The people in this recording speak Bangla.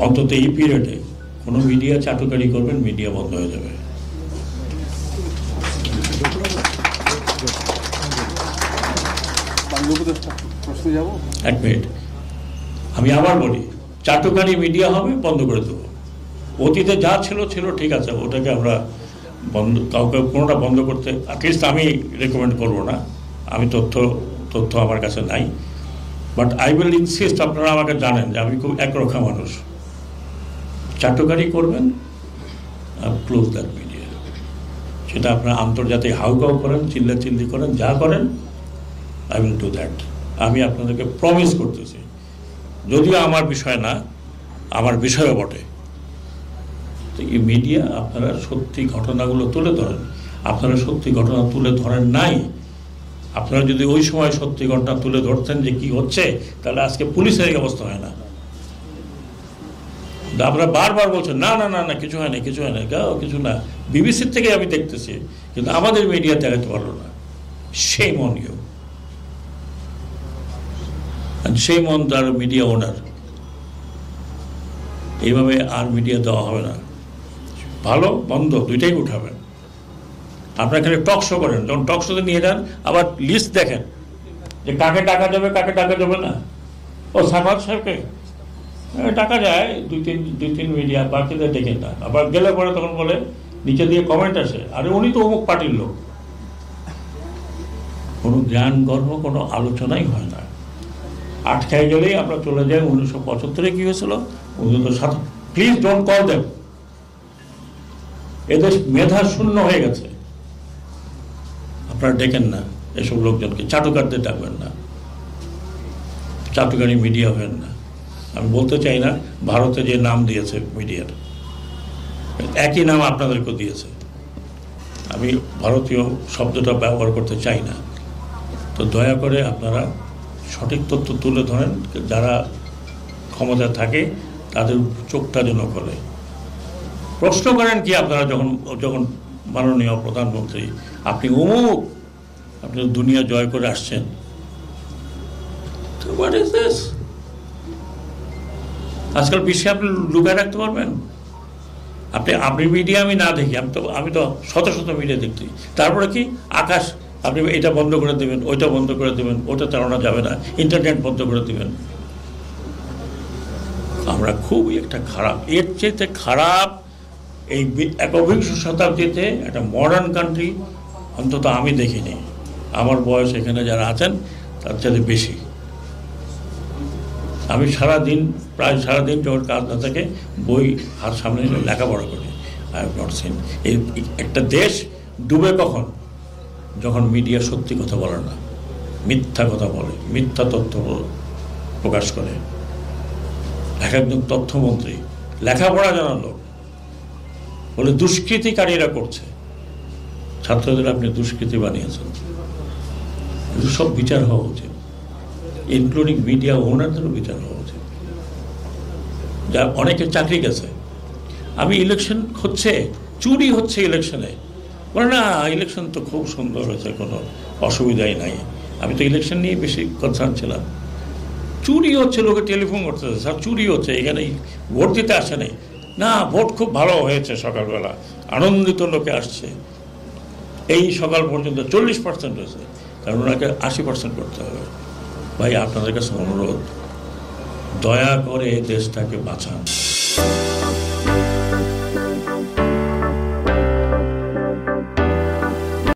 অন্তত এই পিরিয়ডে কোনো মিডিয়া চাটুকারি করবেন, মিডিয়া বন্ধ হয়ে যাবে। এক মিনিট, আমি আবার বলি, চাটুকারি মিডিয়া হবে, বন্ধ করে দেবো। অতীতে যা ছিল ছিল, ঠিক আছে, ওটাকে আমরা বন্ধ, কাউকে কোনোটা বন্ধ করতে অ্যাটলিস্ট আমি রেকমেন্ড করবো না। আমি তথ্য আমার কাছে নাই, বাট আই উইল ইনসিস্ট, আপনারা আমাকে জানেন যে আমি খুব একরক্ষা মানুষ। চাটুকারি করবেন, ক্লোজ দ্যাট মিডিয়া। সেটা আপনারা আন্তর্জাতিক হাউকাউ করেন, চিল্লাচিল্লি করেন, যা করেন, আই উইল ডু দ্যাট। আমি আপনাদেরকে প্রমিস করতেছি, যদিও আমার বিষয় না, আমার বিষয়ও বটে। তো এই মিডিয়া আপনারা সত্যি ঘটনাগুলো তুলে ধরেন। আপনারা সত্যি ঘটনা তুলে ধরেন নাই। আপনারা যদি ওই সময় সত্যি ঘটনা তুলে ধরতেন যে কি হচ্ছে, তাহলে আজকে পুলিশের এই অবস্থা হয় না। আপনারা বারবার বলছেন না না না না, কিছু হয় না, কিছু হয় না, কিছু না। বিবিসির থেকে আমি দেখতেছি, কিন্তু আমাদের মিডিয়া দেখাতে পারলো না। shame on you and shame on the media owner। এইভাবে আর মিডিয়া দেওয়া হবে না। ভালো বন্ধ দুইটাই উঠাবেন। আপনারা এখানে টক শো করেন, যখন টক শোতে নিয়ে যান আবার লিস্ট দেখেন যে কাকে টাকা যাবে, কাকে টাকা যাবে না। ও সাফাত সাহেবকে টাকা যায় দুই তিন মিডিয়া, বাকিদের ডেকে না। আবার গেলে পরে তখন বলে, নিচে দিয়ে কমেন্ট আসে, আরে উনি তো অমুক পার্টির লোক। কোনো জ্ঞান গর্ব, কোনো আলোচনাই হয় না। আটকায় গেলেই আমরা চলে যাই 1975-এ কি হয়েছিল, 1907। Please don't call them. এদের মেধা শূন্য হয়ে গেছে। আপনারা ডেকেন না এসব লোকজনকে, চাটুকারদের ডাকবেন না, চাটুকারি মিডিয়া হবেন না। আমি বলতে চাই না ভারতে যে নাম দিয়েছে মিডিয়ার, একই নাম আপনাদেরকেও দিয়েছে। আমি ভারতীয় শব্দটা ব্যবহার করতে চাই না। তো দয়া করে আপনারা সঠিক তথ্য তুলে ধরেন, যারা ক্ষমতা থাকে তাদের চোখটা যেন করে। প্রশ্ন করেন কি আপনারা, যখন মাননীয় প্রধানমন্ত্রী, আপনি অমুক, আপনি দুনিয়া জয় করে আসছেন, তো হোয়াট ইজ দিস? আজকাল বিশ্বে আপনি লুকায় রাখতে পারবেন? আপনি মিডিয়া আমি না দেখি, আমি তো শত শত মিডিয়া দেখছি। তারপরে কি আকাশ, আপনি এটা বন্ধ করে দেবেন, ওইটা বন্ধ করে দেবেন, ওটা চালানো যাবে না, ইন্টারনেট বন্ধ করে দেবেন। আমরা খুবই একটা খারাপ, এর চেয়ে খারাপ এই একবিংশ শতাব্দীতে একটা মডার্ন কান্ট্রি অন্তত আমি দেখিনি। আমার বয়স এখানে যারা আছেন তার চেয়ে বেশি। আমি প্রায় সারাদিন যখন কাজ না থাকে, বই হাত সামনে লেখাপড়া করি। I have not seen. একটা দেশ ডুবে কখন? যখন মিডিয়া সত্যি কথা বলে না, মিথ্যা কথা বলে, মিথ্যা তথ্য প্রকাশ করে। একজন তথ্যমন্ত্রী লেখাপড়া জানার লোক বলে দুষ্কৃতিকারীরা করছে, ছাত্রদের আপনি দুষ্কৃতি বানিয়েছেন। সব বিচার হওয়া উচিত, ইনক্লুডিং মিডিয়া ওনারদেরও বিচার হওয়া উচিত। যা অনেকে চাকরি গেছে, আমি ইলেকশন হচ্ছে, চুরি হচ্ছে ইলেকশনে, বলে না ইলেকশন তো খুব সুন্দর হয়েছে, কোনো অসুবিধাই নাই। আমি তো ইলেকশন নিয়ে বেশি কনসার্ন ছিলাম। চুরি হচ্ছে, লোকে টেলিফোন করতেছে, স্যার চুরি হচ্ছে, এখানে ভোট দিতে আসে নাই। না, ভোট খুব ভালো হয়েছে, সকালবেলা আনন্দিত লোকে আসছে। এই সকাল পর্যন্ত 40% হয়েছে, কারণ ওনাকে 80% করতে হবে। ভাই আপনাদের কাছে অনুরোধ, দয়া করে দেশটাকে বাঁচান।